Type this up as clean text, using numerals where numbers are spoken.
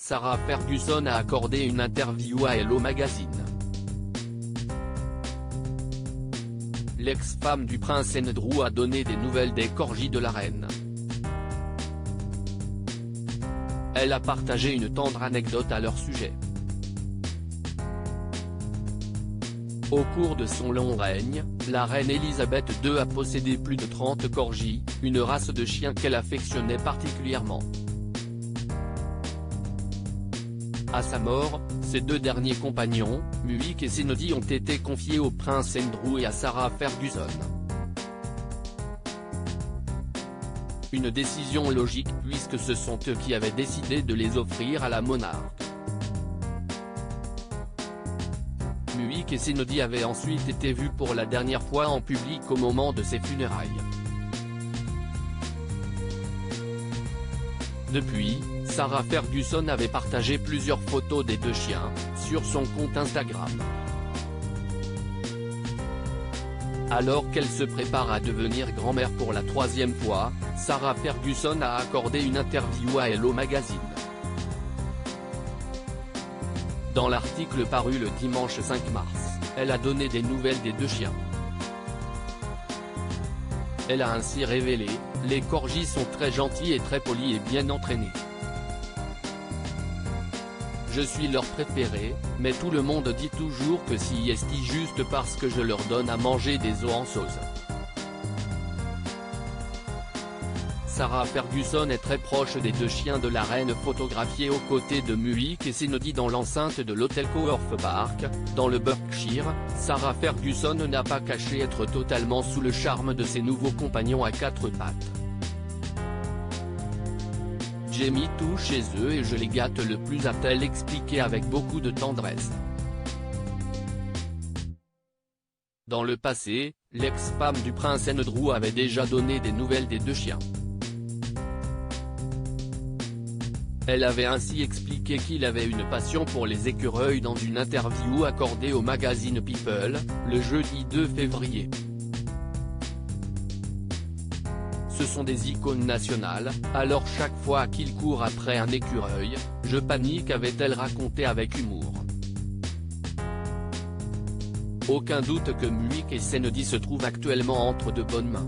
Sarah Ferguson a accordé une interview à Hello Magazine. L'ex-femme du prince Andrew a donné des nouvelles des corgis de la reine. Elle a partagé une tendre anecdote à leur sujet. Au cours de son long règne, la reine Elisabeth II a possédé plus de 30 corgis, une race de chiens qu'elle affectionnait particulièrement. À sa mort, ses deux derniers compagnons, Muick et Senodi, ont été confiés au prince Andrew et à Sarah Ferguson. Une décision logique puisque ce sont eux qui avaient décidé de les offrir à la monarque. Muick et Senodi avaient ensuite été vus pour la dernière fois en public au moment de ses funérailles. Depuis, Sarah Ferguson avait partagé plusieurs photos des deux chiens, sur son compte Instagram. Alors qu'elle se prépare à devenir grand-mère pour la troisième fois, Sarah Ferguson a accordé une interview à Hello Magazine. Dans l'article paru le dimanche 5 mars, elle a donné des nouvelles des deux chiens. Elle a ainsi révélé « Les corgis sont très gentils et très polis et bien entraînés. Je suis leur préféré, mais tout le monde dit toujours que si est juste parce que je leur donne à manger des os en sauce. » Sarah Ferguson est très proche des deux chiens de la reine, photographiés aux côtés de Muick et Senodi dans l'enceinte de l'hôtel Coworth Park, dans le Berkshire. Sarah Ferguson n'a pas caché être totalement sous le charme de ses nouveaux compagnons à quatre pattes. J'ai mis tout chez eux et je les gâte le plus, a-t-elle expliqué avec beaucoup de tendresse. Dans le passé, l'ex-femme du prince Andrew avait déjà donné des nouvelles des deux chiens. Elle avait ainsi expliqué qu'il avait une passion pour les écureuils dans une interview accordée au magazine People, le jeudi 2 février. Ce sont des icônes nationales, alors chaque fois qu'ils courent après un écureuil, je panique, avait-elle raconté avec humour. Aucun doute que Muick et Senodi se trouvent actuellement entre de bonnes mains.